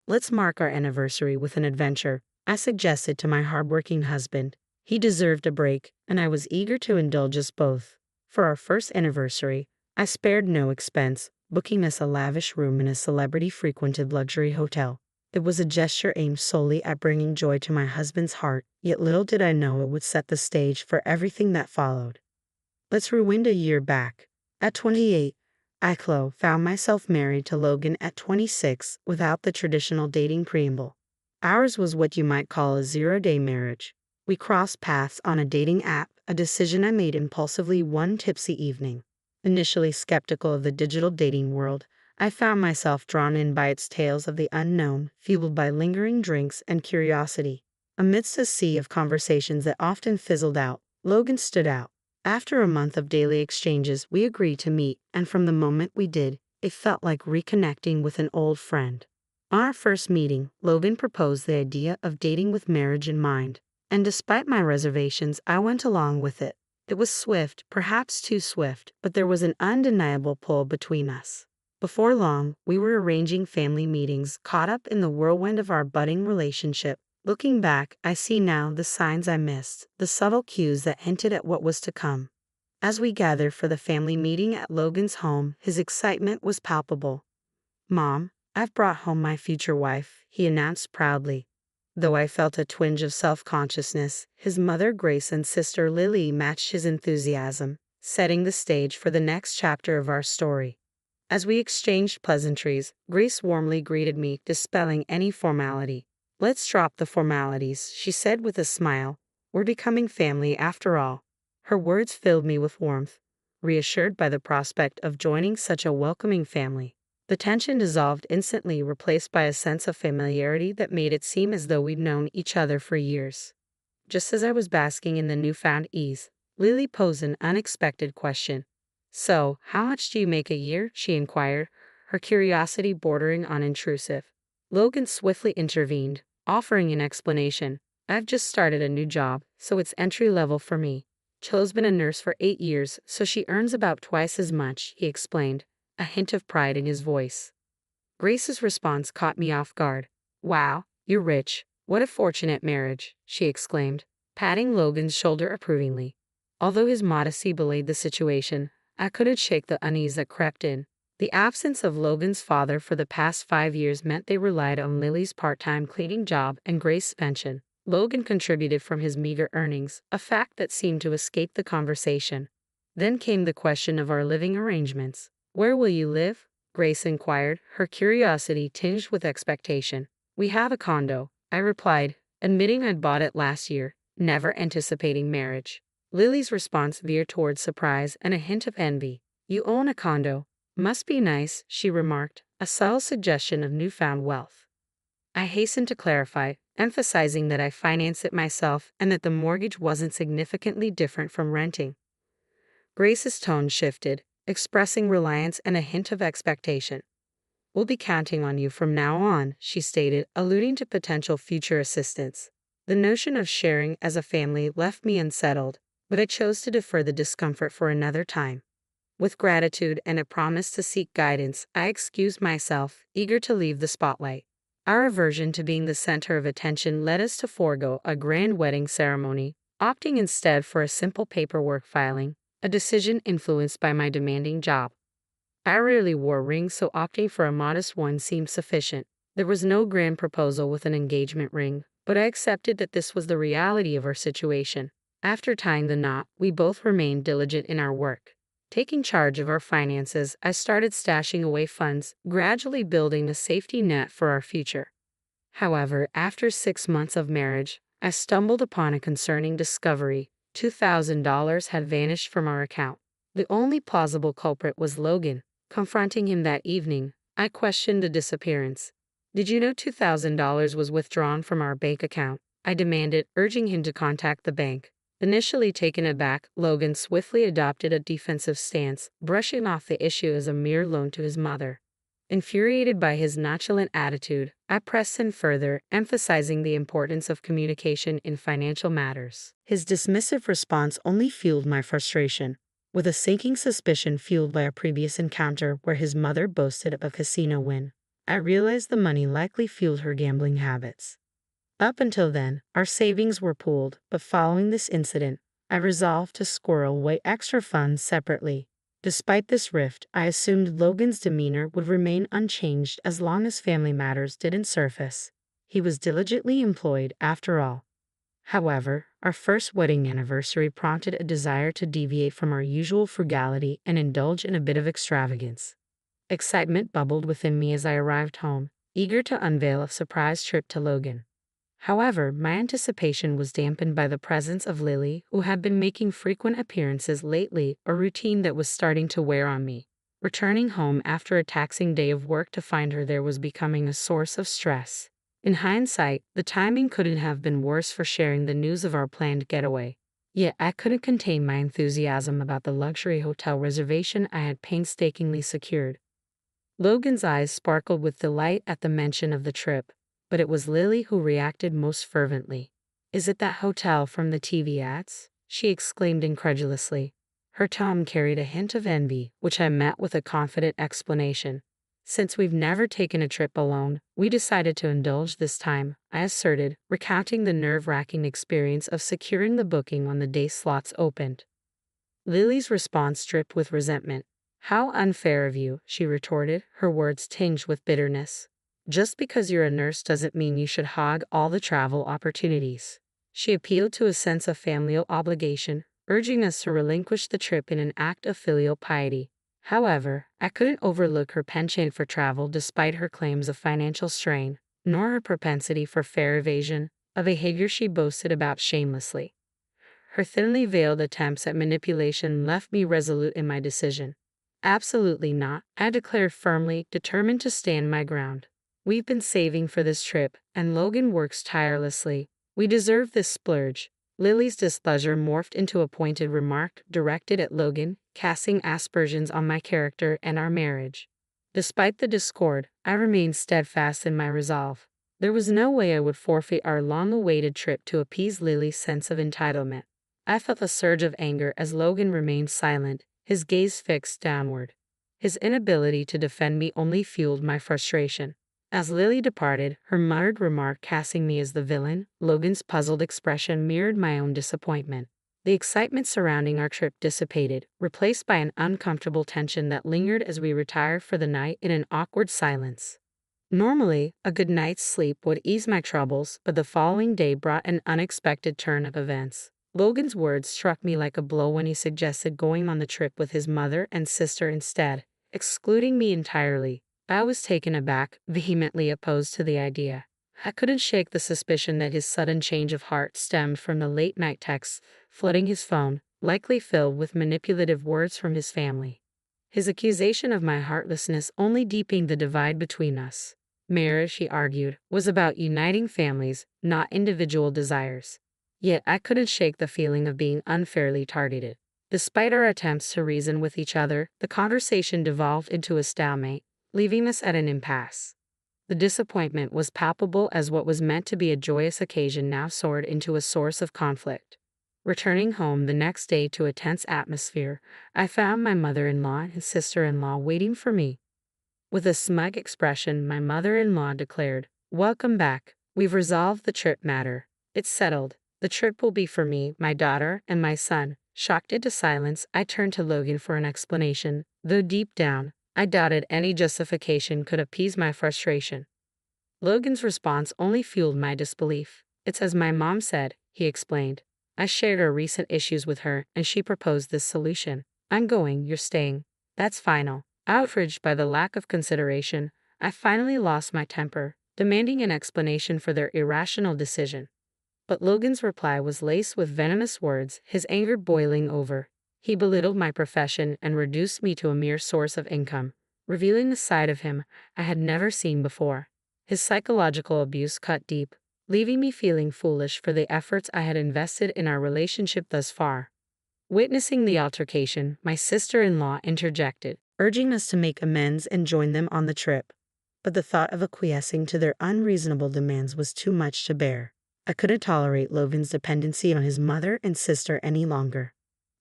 Let's mark our anniversary with an adventure, I suggested to my hardworking husband. He deserved a break, and I was eager to indulge us both. For our first anniversary, I spared no expense, booking us a lavish room in a celebrity-frequented luxury hotel. It was a gesture aimed solely at bringing joy to my husband's heart, yet little did I know it would set the stage for everything that followed. Let's rewind a year back. At 28, I found myself married to Logan at 26 without the traditional dating preamble. Ours was what you might call a zero-day marriage. We crossed paths on a dating app, a decision I made impulsively one tipsy evening. Initially skeptical of the digital dating world, I found myself drawn in by its tales of the unknown, fueled by lingering drinks and curiosity. Amidst a sea of conversations that often fizzled out, Logan stood out. After a month of daily exchanges, we agreed to meet, and from the moment we did, it felt like reconnecting with an old friend. On our first meeting, Logan proposed the idea of dating with marriage in mind, and despite my reservations, I went along with it. It was swift, perhaps too swift, but there was an undeniable pull between us. Before long, we were arranging family meetings, caught up in the whirlwind of our budding relationship. Looking back, I see now the signs I missed, the subtle cues that hinted at what was to come. As we gathered for the family meeting at Logan's home, his excitement was palpable. "Mom, I've brought home my future wife," he announced proudly. Though I felt a twinge of self-consciousness, his mother Grace and sister Lily matched his enthusiasm, setting the stage for the next chapter of our story. As we exchanged pleasantries, Grace warmly greeted me, dispelling any formality. "Let's drop the formalities," she said with a smile. "We're becoming family after all." Her words filled me with warmth, reassured by the prospect of joining such a welcoming family. The tension dissolved instantly, replaced by a sense of familiarity that made it seem as though we'd known each other for years. Just as I was basking in the newfound ease, Lily posed an unexpected question. "So, how much do you make a year?" she inquired, her curiosity bordering on intrusive. Logan swiftly intervened, offering an explanation. "I've just started a new job, so it's entry level for me. Cho's been a nurse for 8 years, so she earns about twice as much," he explained, a hint of pride in his voice. Grace's response caught me off guard. "Wow, you're rich. What a fortunate marriage," she exclaimed, patting Logan's shoulder approvingly. Although his modesty belied the situation, I couldn't shake the unease that crept in. The absence of Logan's father for the past 5 years meant they relied on Lily's part-time cleaning job and Grace's pension. Logan contributed from his meager earnings, a fact that seemed to escape the conversation. Then came the question of our living arrangements. "Where will you live?" Grace inquired, her curiosity tinged with expectation. "We have a condo," I replied, admitting I'd bought it last year, never anticipating marriage. Lily's response veered towards surprise and a hint of envy. "You own a condo. Must be nice," she remarked, a subtle suggestion of newfound wealth. I hastened to clarify, emphasizing that I financed it myself and that the mortgage wasn't significantly different from renting. Grace's tone shifted, expressing reliance and a hint of expectation. "We'll be counting on you from now on," she stated, alluding to potential future assistance. The notion of sharing as a family left me unsettled, but I chose to defer the discomfort for another time. With gratitude and a promise to seek guidance, I excused myself, eager to leave the spotlight. Our aversion to being the center of attention led us to forego a grand wedding ceremony, opting instead for a simple paperwork filing, a decision influenced by my demanding job. I rarely wore rings, so opting for a modest one seemed sufficient. There was no grand proposal with an engagement ring, but I accepted that this was the reality of our situation. After tying the knot, we both remained diligent in our work. Taking charge of our finances, I started stashing away funds, gradually building a safety net for our future. However, after 6 months of marriage, I stumbled upon a concerning discovery. $2,000 had vanished from our account. The only plausible culprit was Logan. Confronting him that evening, I questioned the disappearance. "Did you know $2,000 was withdrawn from our bank account?" I demanded, urging him to contact the bank. Initially taken aback, Logan swiftly adopted a defensive stance, brushing off the issue as a mere loan to his mother. Infuriated by his nonchalant attitude, I pressed him further, emphasizing the importance of communication in financial matters. His dismissive response only fueled my frustration, with a sinking suspicion fueled by a previous encounter where his mother boasted of a casino win. I realized the money likely fueled her gambling habits. Up until then, our savings were pooled, but following this incident, I resolved to squirrel away extra funds separately. Despite this rift, I assumed Logan's demeanor would remain unchanged as long as family matters didn't surface. He was diligently employed, after all. However, our first wedding anniversary prompted a desire to deviate from our usual frugality and indulge in a bit of extravagance. Excitement bubbled within me as I arrived home, eager to unveil a surprise trip to Logan. However, my anticipation was dampened by the presence of Lily, who had been making frequent appearances lately, a routine that was starting to wear on me. Returning home after a taxing day of work to find her there was becoming a source of stress. In hindsight, the timing couldn't have been worse for sharing the news of our planned getaway. Yet I couldn't contain my enthusiasm about the luxury hotel reservation I had painstakingly secured. Logan's eyes sparkled with delight at the mention of the trip, but it was Lily who reacted most fervently. "Is it that hotel from the TV ads?" she exclaimed incredulously. Her tone carried a hint of envy, which I met with a confident explanation. "Since we've never taken a trip alone, we decided to indulge this time," I asserted, recounting the nerve-wracking experience of securing the booking on the day slots opened. Lily's response dripped with resentment. "How unfair of you," she retorted, her words tinged with bitterness. "Just because you're a nurse doesn't mean you should hog all the travel opportunities." She appealed to a sense of familial obligation, urging us to relinquish the trip in an act of filial piety. However, I couldn't overlook her penchant for travel despite her claims of financial strain, nor her propensity for fare evasion, a behavior she boasted about shamelessly. Her thinly veiled attempts at manipulation left me resolute in my decision. "Absolutely not," I declared firmly, determined to stand my ground. "We've been saving for this trip, and Logan works tirelessly. We deserve this splurge." Lily's displeasure morphed into a pointed remark directed at Logan, casting aspersions on my character and our marriage. Despite the discord, I remained steadfast in my resolve. There was no way I would forfeit our long-awaited trip to appease Lily's sense of entitlement. I felt a surge of anger as Logan remained silent, his gaze fixed downward. His inability to defend me only fueled my frustration. As Lily departed, her muttered remark casting me as the villain, Logan's puzzled expression mirrored my own disappointment. The excitement surrounding our trip dissipated, replaced by an uncomfortable tension that lingered as we retired for the night in an awkward silence. Normally, a good night's sleep would ease my troubles, but the following day brought an unexpected turn of events. Logan's words struck me like a blow when he suggested going on the trip with his mother and sister instead, excluding me entirely. I was taken aback, vehemently opposed to the idea. I couldn't shake the suspicion that his sudden change of heart stemmed from the late-night texts flooding his phone, likely filled with manipulative words from his family. His accusation of my heartlessness only deepened the divide between us. Marriage, he argued, was about uniting families, not individual desires. Yet I couldn't shake the feeling of being unfairly targeted. Despite our attempts to reason with each other, the conversation devolved into a stalemate, leaving us at an impasse. The disappointment was palpable as what was meant to be a joyous occasion now soared into a source of conflict. Returning home the next day to a tense atmosphere, I found my mother-in-law and sister-in-law waiting for me. With a smug expression, my mother-in-law declared, "Welcome back. We've resolved the trip matter. It's settled. The trip will be for me, my daughter, and my son." Shocked into silence, I turned to Logan for an explanation, though deep down, I doubted any justification could appease my frustration. Logan's response only fueled my disbelief. "It's as my mom said," he explained. "I shared our recent issues with her, and she proposed this solution. I'm going, you're staying. That's final." Outraged by the lack of consideration, I finally lost my temper, demanding an explanation for their irrational decision. But Logan's reply was laced with venomous words, his anger boiling over. He belittled my profession and reduced me to a mere source of income, revealing a side of him I had never seen before. His psychological abuse cut deep, leaving me feeling foolish for the efforts I had invested in our relationship thus far. Witnessing the altercation, my sister-in-law interjected, urging us to make amends and join them on the trip. But the thought of acquiescing to their unreasonable demands was too much to bear. I couldn't tolerate Logan's dependency on his mother and sister any longer.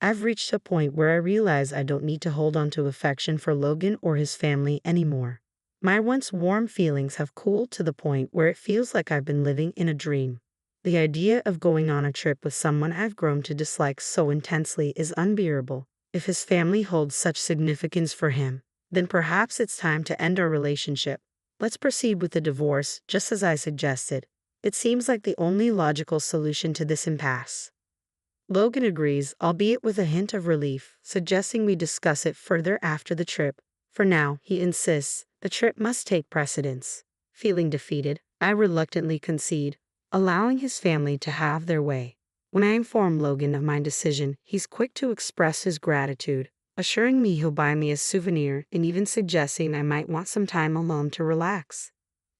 I've reached a point where I realize I don't need to hold on to affection for Logan or his family anymore. My once warm feelings have cooled to the point where it feels like I've been living in a dream. The idea of going on a trip with someone I've grown to dislike so intensely is unbearable. If his family holds such significance for him, then perhaps it's time to end our relationship. Let's proceed with the divorce, just as I suggested. It seems like the only logical solution to this impasse. Logan agrees, albeit with a hint of relief, suggesting we discuss it further after the trip. For now, he insists, the trip must take precedence. Feeling defeated, I reluctantly concede, allowing his family to have their way. When I inform Logan of my decision, he's quick to express his gratitude, assuring me he'll buy me a souvenir and even suggesting I might want some time alone to relax.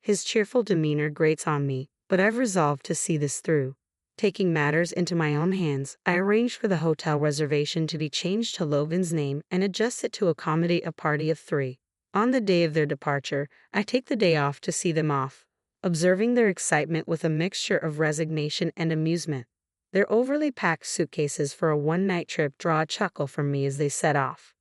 His cheerful demeanor grates on me, but I've resolved to see this through. Taking matters into my own hands, I arranged for the hotel reservation to be changed to Logan's name and adjusted to accommodate a party of 3. On the day of their departure, I take the day off to see them off, observing their excitement with a mixture of resignation and amusement. Their overly packed suitcases for a one-night trip draw a chuckle from me as they set off.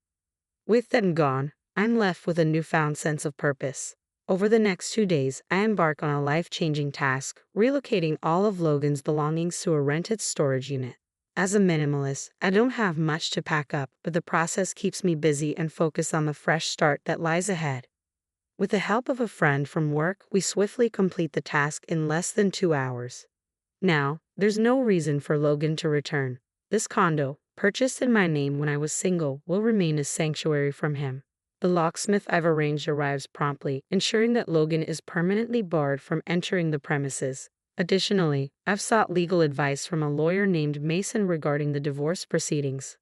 With them gone, I'm left with a newfound sense of purpose. Over the next 2 days, I embark on a life-changing task, relocating all of Logan's belongings to a rented storage unit. As a minimalist, I don't have much to pack up, but the process keeps me busy and focused on the fresh start that lies ahead. With the help of a friend from work, we swiftly complete the task in less than 2 hours. Now, there's no reason for Logan to return. This condo, purchased in my name when I was single, will remain a sanctuary from him. The locksmith I've arranged arrives promptly, ensuring that Logan is permanently barred from entering the premises. Additionally, I've sought legal advice from a lawyer named Mason regarding the divorce proceedings.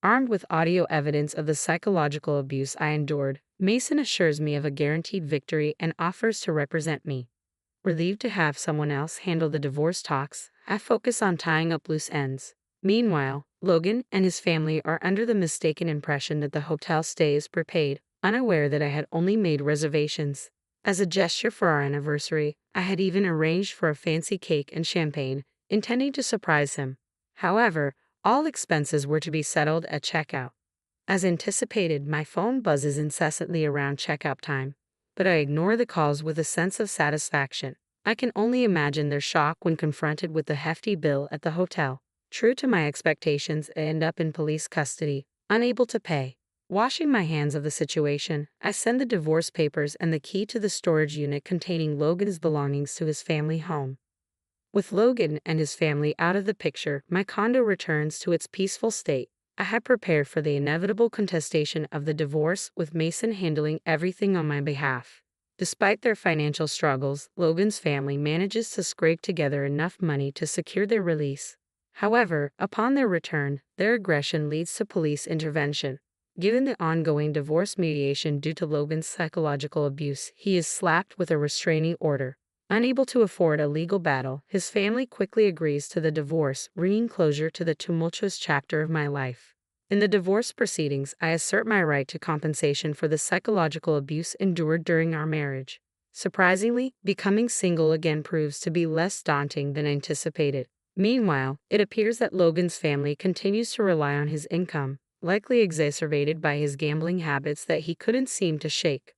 Armed with audio evidence of the psychological abuse I endured, Mason assures me of a guaranteed victory and offers to represent me. Relieved to have someone else handle the divorce talks, I focus on tying up loose ends. Meanwhile, Logan and his family are under the mistaken impression that the hotel stay is prepaid, unaware that I had only made reservations. As a gesture for our anniversary, I had even arranged for a fancy cake and champagne, intending to surprise him. However, all expenses were to be settled at checkout. As anticipated, my phone buzzes incessantly around checkout time, but I ignore the calls with a sense of satisfaction. I can only imagine their shock when confronted with the hefty bill at the hotel. True to my expectations, I end up in police custody, unable to pay. Washing my hands of the situation, I send the divorce papers and the key to the storage unit containing Logan's belongings to his family home. With Logan and his family out of the picture, my condo returns to its peaceful state. I had prepared for the inevitable contestation of the divorce, with Mason handling everything on my behalf. Despite their financial struggles, Logan's family manages to scrape together enough money to secure their release. However, upon their return, their aggression leads to police intervention. Given the ongoing divorce mediation due to Logan's psychological abuse, he is slapped with a restraining order. Unable to afford a legal battle, his family quickly agrees to the divorce, bringing closure to the tumultuous chapter of my life. In the divorce proceedings, I assert my right to compensation for the psychological abuse endured during our marriage. Surprisingly, becoming single again proves to be less daunting than anticipated. Meanwhile, it appears that Logan's family continues to rely on his income, likely exacerbated by his gambling habits that he couldn't seem to shake.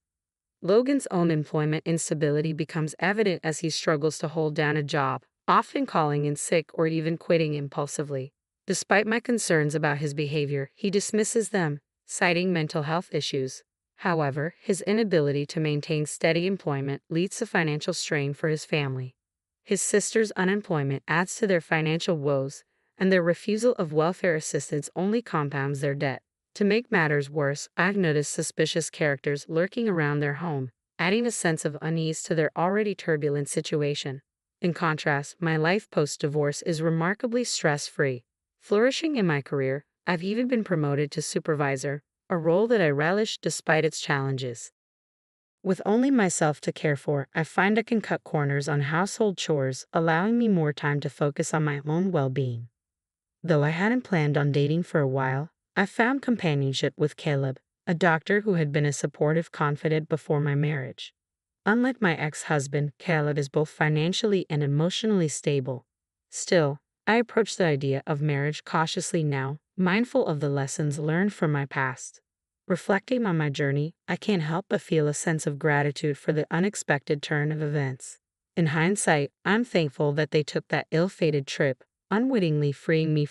Logan's own employment instability becomes evident as he struggles to hold down a job, often calling in sick or even quitting impulsively. Despite my concerns about his behavior, he dismisses them, citing mental health issues. However, his inability to maintain steady employment leads to financial strain for his family. His sister's unemployment adds to their financial woes, and their refusal of welfare assistance only compounds their debt. To make matters worse, I've noticed suspicious characters lurking around their home, adding a sense of unease to their already turbulent situation. In contrast, my life post-divorce is remarkably stress-free. Flourishing in my career, I've even been promoted to supervisor, a role that I relish despite its challenges. With only myself to care for, I find I can cut corners on household chores, allowing me more time to focus on my own well-being. Though I hadn't planned on dating for a while, I found companionship with Caleb, a doctor who had been a supportive confidant before my marriage. Unlike my ex-husband, Caleb is both financially and emotionally stable. Still, I approach the idea of marriage cautiously now, mindful of the lessons learned from my past. Reflecting on my journey, I can't help but feel a sense of gratitude for the unexpected turn of events. In hindsight, I'm thankful that they took that ill-fated trip, unwittingly freeing me from